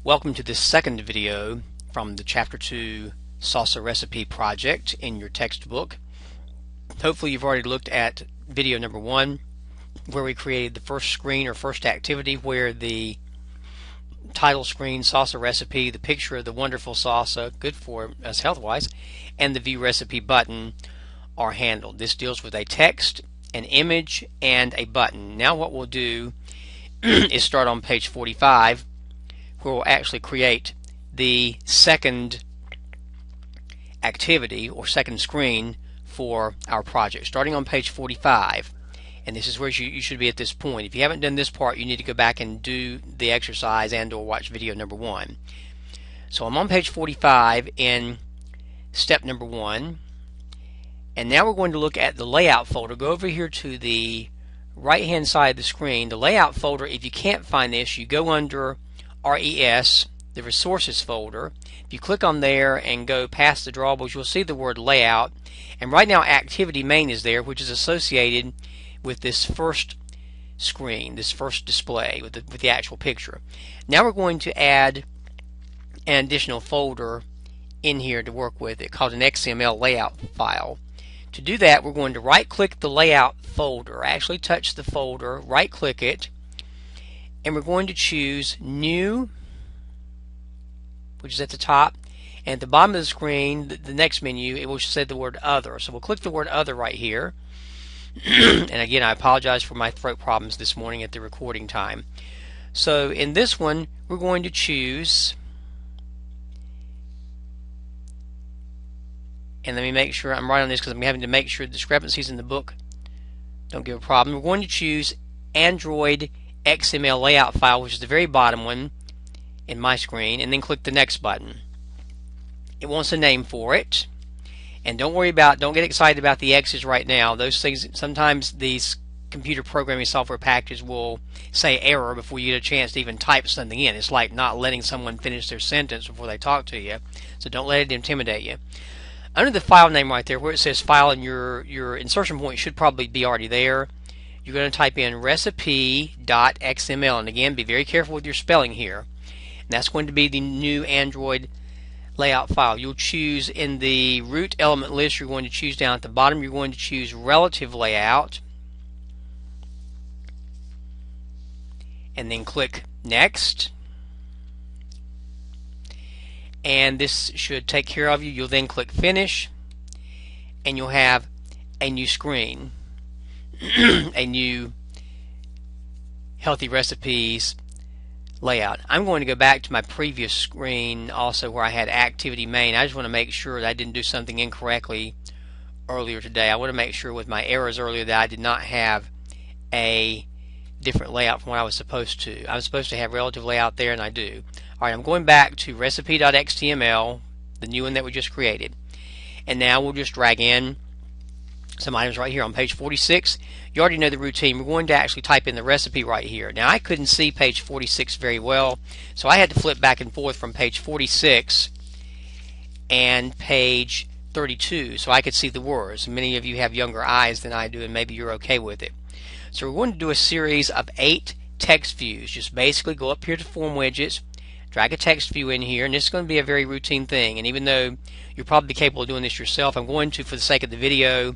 Welcome to this second video from the Chapter 2 Salsa Recipe project in your textbook. Hopefully you've already looked at video number 1 where we created the first screen or first activity where the title screen, Salsa Recipe, the picture of the wonderful salsa, good for us health-wise, and the View Recipe button are handled. This deals with a text, an image, and a button. Now what we'll do is start on page 45 where we'll actually create the second activity or second screen for our project. Starting on page 45, and this is where you should be at this point. If you haven't done this part, you need to go back and do the exercise and or watch video number 1. So I'm on page 45 in step number 1, and now we're going to look at the layout folder. Go over here to the right hand side of the screen. The layout folder, if you can't find this, you go under RES, the resources folder. If you click on there and go past the drawables, you'll see the word layout, and right now activity main is there, which is associated with this first screen, this first display with the actual picture. Now we're going to add an additional folder in here to work with it called an XML Layout File. To do that, we're going to right click the layout folder, actually touch the folder, right click it, and we're going to choose New, which is at the top, and at the bottom of the screen, the next menu, it will say the word Other. So we'll click the word Other right here. And again, I apologize for my throat problems this morning at the recording time. So in this one, we're going to choose, and let me make sure I'm right on this because I'm having to make sure discrepancies in the book don't give a problem. We're going to choose Android XML Layout File, which is the very bottom one in my screen, and then click the next button. It wants a name for it, and don't get excited about the X's right now. Those things, sometimes these computer programming software packages will say error before you get a chance to even type something in. It's like not letting someone finish their sentence before they talk to you, so don't let it intimidate you. Under the file name right there where it says file, and your insertion point should probably be already there, you're going to type in recipe.xml, and again, be very careful with your spelling here. And that's going to be the new Android layout file. You'll choose in the root element list, you're going to choose down at the bottom, you're going to choose relative layout, and then click next. And this should take care of you. You'll then click finish, and you'll have a new screen. A new healthy recipes layout. I'm going to go back to my previous screen also where I had activity main. I just want to make sure that I didn't do something incorrectly earlier today. I want to make sure with my errors earlier that I did not have a different layout from what I was supposed to. I was supposed to have relative layout there, and I do. Alright, I'm going back to recipe.html, the new one that we just created. And now we'll just drag in some items right here on page 46. You already know the routine. We're going to actually type in the recipe right here. Now I couldn't see page 46 very well, so I had to flip back and forth from page 46 and page 32 so I could see the words. Many of you have younger eyes than I do, and maybe you're okay with it. So we're going to do a series of 8 text views. Just basically go up here to Form Widgets, drag a text view in here, and this is going to be a very routine thing. And even though you're probably capable of doing this yourself, I'm going to, for the sake of the video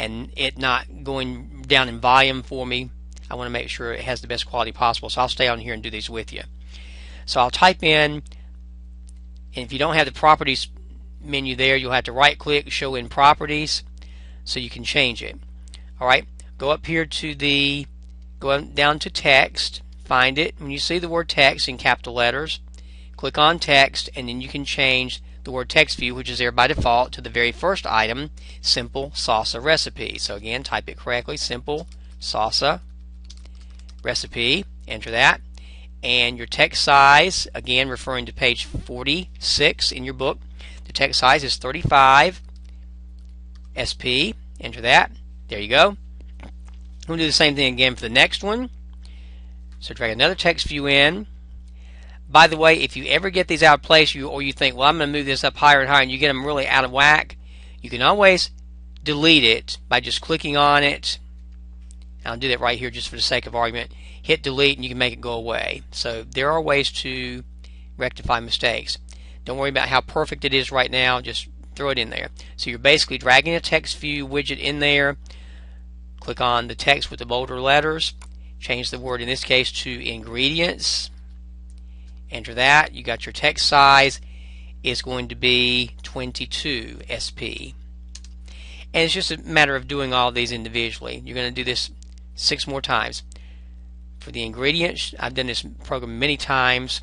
and it not going down in volume for me, I want to make sure it has the best quality possible, so I'll stay on here and do these with you. So I'll type in, and if you don't have the properties menu there, you'll have to right click, show in properties, so you can change it. Alright, go up here to go down to text, find it. When you see the word text in capital letters, click on text, and then you can change the word text view, which is there by default, to the very first item, simple salsa recipe. So again, type it correctly, simple salsa recipe, enter that, and your text size, again referring to page 46 in your book, the text size is 35 SP, enter that, there you go. We'll do the same thing again for the next one. So drag another text view in. By the way, if you ever get these out of place, or you think, well, I'm going to move this up higher and higher, and you get them really out of whack, you can always delete it by just clicking on it. I'll do that right here just for the sake of argument. Hit delete, and you can make it go away. So there are ways to rectify mistakes. Don't worry about how perfect it is right now, just throw it in there. So you're basically dragging a text view widget in there, click on the text with the bolder letters, change the word in this case to ingredients, enter that. You got your text size is going to be 22 SP. And it's just a matter of doing all of these individually. You're going to do this 6 more times. For the ingredients, I've done this program many times,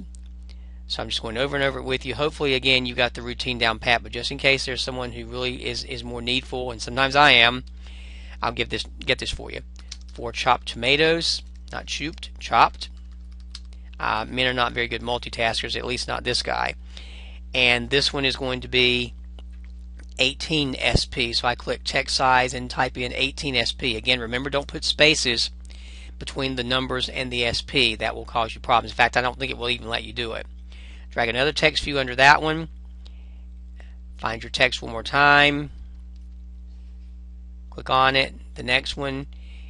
so I'm just going over and over it with you. Hopefully, again, you got the routine down pat, but just in case there's someone who really is more needful, and sometimes I am, I'll get this for you. 4 chopped tomatoes, not chooped, chopped. Men are not very good multitaskers, at least not this guy. And this one is going to be 18 SP. So I click text size and type in 18 SP. Again, remember, don't put spaces between the numbers and the SP. That will cause you problems. In fact, I don't think it will even let you do it. Drag another text view under that one. Find your text one more time. Click on it. The next one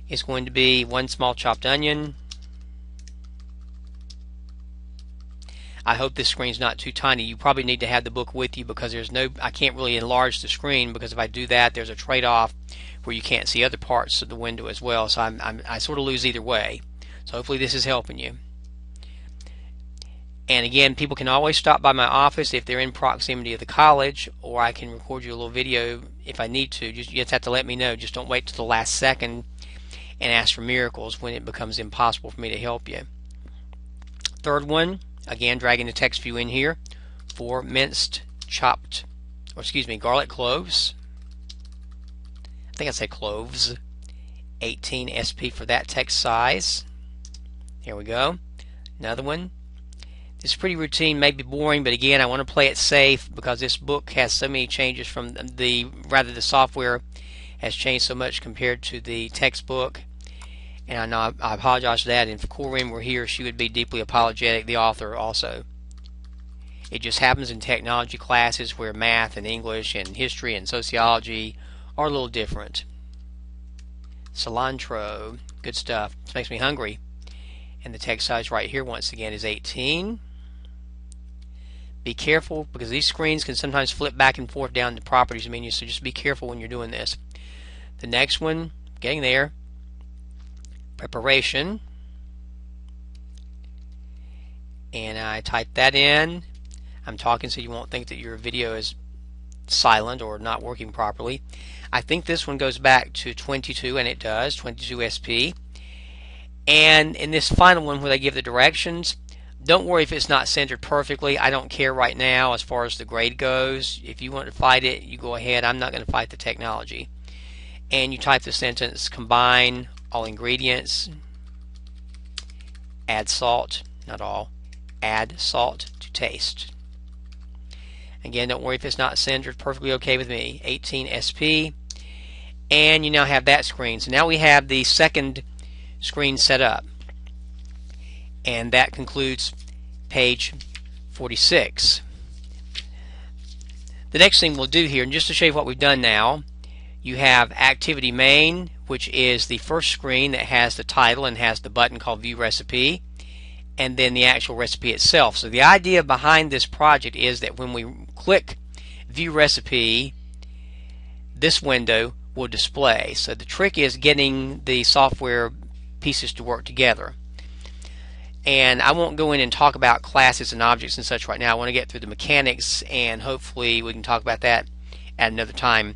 is going to be 1 small chopped onion. I hope this screen's not too tiny. You probably need to have the book with you because I can't really enlarge the screen, because if I do that, there's a trade-off where you can't see other parts of the window as well. So I sort of lose either way. So hopefully this is helping you. And again, people can always stop by my office if they're in proximity of the college, or I can record you a little video if I need to. You just have to let me know. Just don't wait till the last second and ask for miracles when it becomes impossible for me to help you. Third one, again, dragging the text view in here. 4 minced garlic cloves. I think I said cloves. 18 SP for that text size. Here we go. Another one. This is pretty routine, maybe boring, but again, I want to play it safe because this book has so many changes from the software has changed so much compared to the textbook. And I know I apologize for that. And if Corinne were here, she would be deeply apologetic, the author also. It just happens in technology classes where math and English and history and sociology are a little different. Cilantro, good stuff. This makes me hungry. And the text size right here, once again, is 18. Be careful because these screens can sometimes flip back and forth down the properties menu, so just be careful when you're doing this. The next one, getting there. Preparation, and I type that in. I'm talking so you won't think that your video is silent or not working properly. I think this one goes back to 22, and it does, 22 SP. And in this final one where they give the directions, don't worry if it's not centered perfectly. I don't care right now as far as the grade goes. If you want to fight it, you go ahead. I'm not going to fight the technology. And you type the sentence, combine all ingredients, add salt, not all, add salt to taste. Again, don't worry if it's not centered, perfectly okay with me. 18 SP, and you now have that screen. So now we have the second screen set up, and that concludes page 46. The next thing we'll do here, and just to show you what we've done now, you have activity main, which is the first screen that has the title and has the button called View Recipe, and then the actual recipe itself. So the idea behind this project is that when we click View Recipe, this window will display. So the trick is getting the software pieces to work together. And I won't go in and talk about classes and objects and such right now. I want to get through the mechanics, and hopefully we can talk about that at another time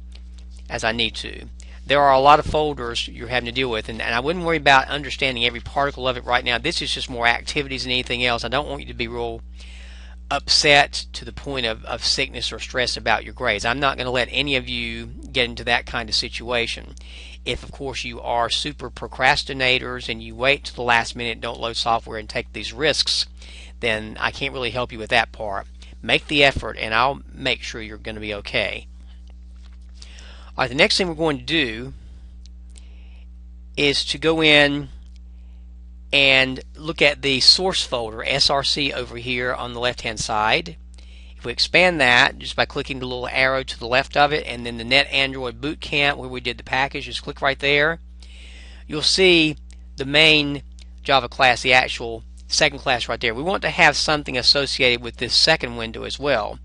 as I need to. There are a lot of folders you're having to deal with, and I wouldn't worry about understanding every particle of it right now. This is just more activities than anything else. I don't want you to be real upset to the point of sickness or stress about your grades. I'm not going to let any of you get into that kind of situation. If, of course, you are super procrastinators and you wait to the last minute, don't load software and take these risks, then I can't really help you with that part. Make the effort, and I'll make sure you're going to be okay. All right, the next thing we're going to do is to go in and look at the source folder, SRC, over here on the left hand side. If we expand that just by clicking the little arrow to the left of it, and then the Net Android Bootcamp where we did the package, just click right there. You'll see the main Java class, the actual second class right there. We want to have something associated with this second window as well.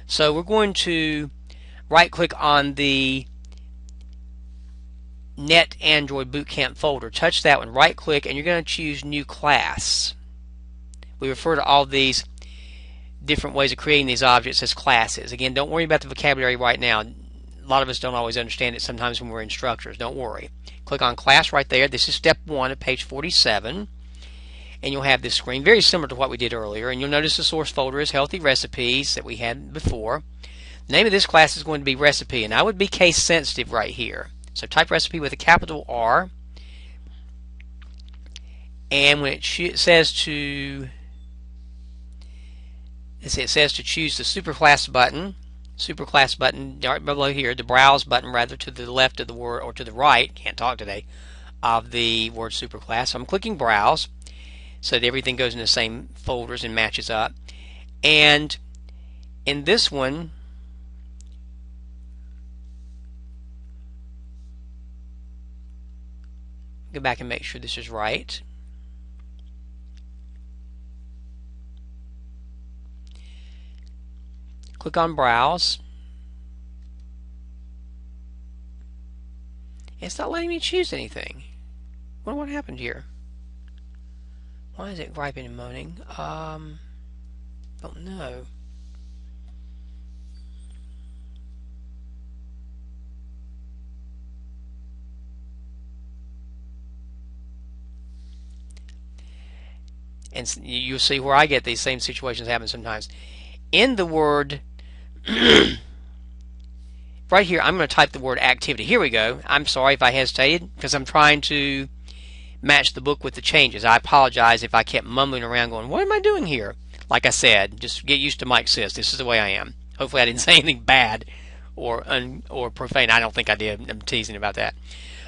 So we're going to right click on the Net Android Bootcamp folder. Touch that one, right click, and you're going to choose New Class. We refer to all these different ways of creating these objects as classes. Again, don't worry about the vocabulary right now. A lot of us don't always understand it sometimes when we're instructors. Don't worry. Click on Class right there. This is step 1 of page 47. And you'll have this screen very similar to what we did earlier. And you'll notice the source folder is Healthy Recipes that we had before. The name of this class is going to be Recipe, and I would be case sensitive right here. So type Recipe with a capital R, and when it says to choose the superclass button right below here, the browse button rather, to the left of the word, or to the right, can't talk today, of the word superclass. So I'm clicking browse so that everything goes in the same folders and matches up. And in this one, go back and make sure this is right. Click on Browse. It's not letting me choose anything. I wonder what happened here. Why is it griping and moaning? Don't know. And you'll see where I get these same situations happen sometimes. In the word, right here, I'm going to type the word activity. Here we go. I'm sorry if I hesitated, because I'm trying to match the book with the changes. I apologize if I kept mumbling around going, what am I doing here? Like I said, just get used to Mike Says. This is the way I am. Hopefully I didn't say anything bad or profane. I don't think I did. I'm teasing about that.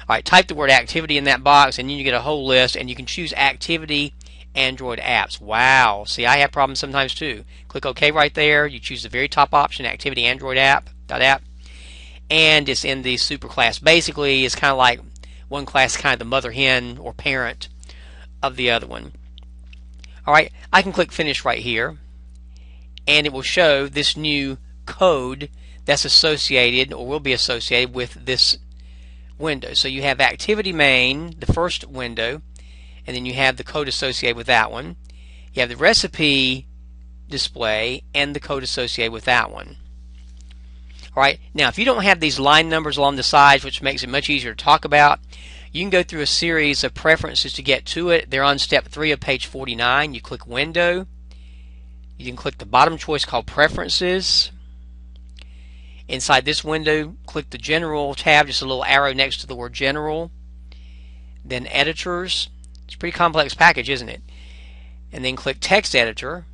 All right, type the word activity in that box, and then you get a whole list, and you can choose activity Android apps. Wow. See, I have problems sometimes too. Click OK right there. You choose the very top option, Activity Android app, and it's in the superclass. Basically, it's kind of like one class, kind of the mother hen or parent of the other one. All right, I can click Finish right here, and it will show this new code that's associated or will be associated with this window. So you have Activity Main, the first window, and then you have the code associated with that one. You have the recipe display and the code associated with that one. Alright, now if you don't have these line numbers along the sides, which makes it much easier to talk about, you can go through a series of preferences to get to it. They're on step 3 of page 49. You click Window. You can click the bottom choice called Preferences. Inside this window, click the General tab, just a little arrow next to the word General. Then Editors. It's a pretty complex package, isn't it? And then click Text Editor.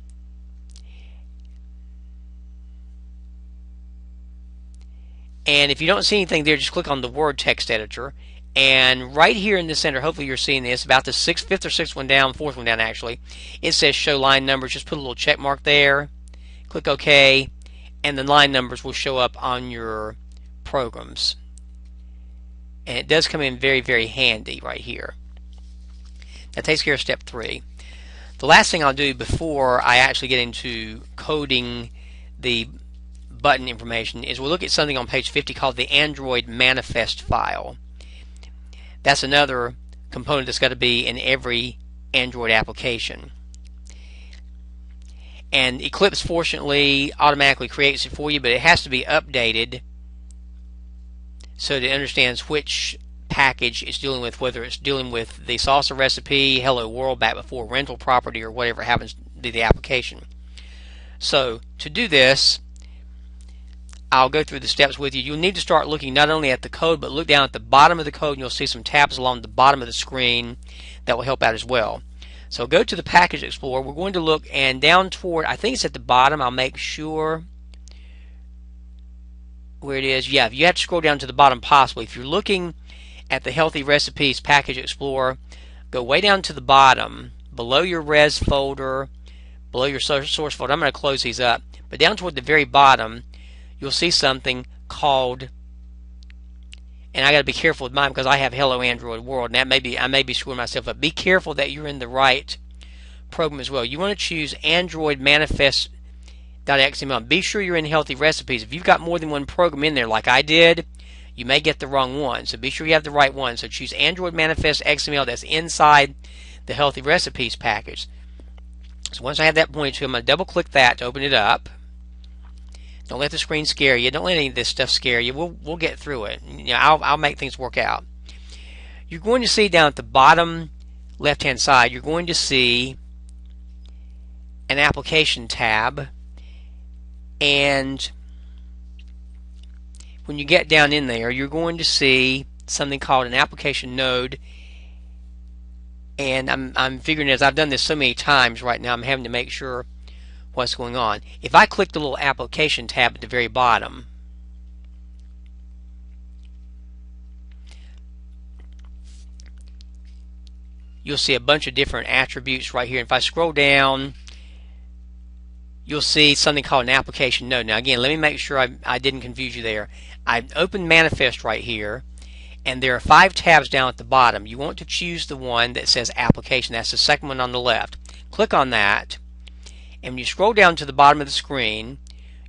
And if you don't see anything there, just click on the word Text Editor. And right here in the center, hopefully you're seeing this, about the fifth or sixth one down, fourth one down actually, it says Show Line Numbers. Just put a little check mark there. Click OK. And the line numbers will show up on your programs. And it does come in very, very handy right here. That takes care of step 3. The last thing I'll do before I actually get into coding the button information is we'll look at something on page 50 called the Android manifest file. That's another component that's got to be in every Android application. And Eclipse, fortunately, automatically creates it for you, but it has to be updated so that it understands which package it's dealing with, whether it's dealing with the Salsa Recipe, Hello World, back before rental property, or whatever happens to be the application. So to do this, I'll go through the steps with you. You'll need to start looking not only at the code, but look down at the bottom of the code, and you'll see some tabs along the bottom of the screen that will help out as well. So go to the Package Explorer. We're going to look, and down toward, I think it's at the bottom, I'll make sure where it is. Yeah, you have to scroll down to the bottom possibly. If you're looking at the Healthy Recipes Package Explorer, go way down to the bottom, below your res folder, below your source folder. I'm going to close these up, but down toward the very bottom, you'll see something called, and I got to be careful with mine because I have Hello Android World, and that I may be screwing myself up. Be careful that you're in the right program as well. You want to choose Android manifest.xml. Be sure you're in Healthy Recipes. If you've got more than one program in there like I did, you may get the wrong one. So be sure you have the right one. So choose Android manifest XML. That's inside the Healthy Recipes package. So once I have that pointed to, I'm going to double click that to open it up. Don't let the screen scare you. Don't let any of this stuff scare you. We'll get through it. You know, I'll make things work out. You're going to see down at the bottom left-hand side, you're going to see an application tab, and when you get down in there, you're going to see something called an application node. And I'm figuring, as I've done this so many times right now, I'm having to make sure what's going on. If I click the little application tab at the very bottom, you'll see a bunch of different attributes right here. If I scroll down, you'll see something called an application node. Now again, let me make sure I didn't confuse you there. I opened Manifest right here, and there are 5 tabs down at the bottom. You want to choose the one that says Application. That's the second one on the left. Click on that, and when you scroll down to the bottom of the screen,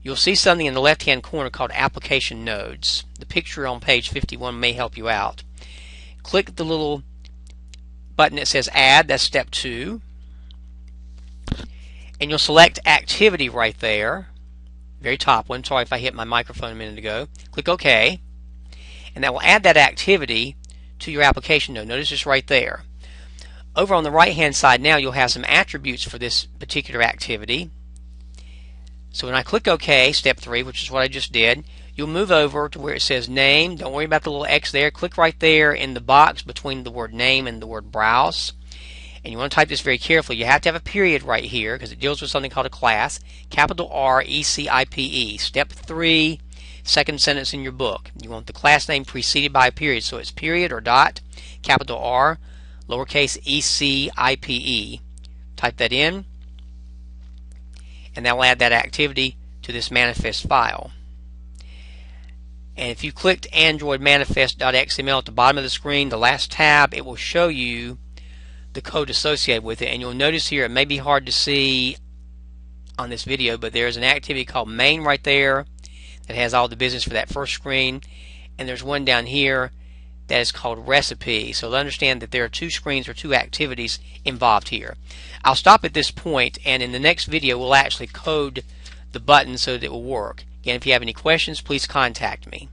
you'll see something in the left-hand corner called Application Nodes. The picture on page 51 may help you out. Click the little button that says Add. That's step 2. And you'll select Activity right there, very top one. Sorry if I hit my microphone a minute ago. Click OK, and that will add that activity to your application node. Notice it's right there. Over on the right hand side now, you'll have some attributes for this particular activity. So when I click OK, step 3, which is what I just did, you'll move over to where it says Name. Don't worry about the little X there. Click right there in the box between the word Name and the word Browse. And you want to type this very carefully. You have to have a period right here because it deals with something called a class. Capital R-E-C-I-P-E. Step 3, second sentence in your book. You want the class name preceded by a period. So it's period or dot, capital R, lowercase E-C-I-P-E. Type that in, and that will add that activity to this manifest file. And if you clicked Android manifest.xml at the bottom of the screen, the last tab, it will show you the code associated with it. And you'll notice here, it may be hard to see on this video, but there's an activity called main right there that has all the business for that first screen, and there's one down here that is called recipe. So understand that there are 2 screens or 2 activities involved here. I'll stop at this point, and in the next video we'll actually code the button so that it will work. Again, if you have any questions, please contact me.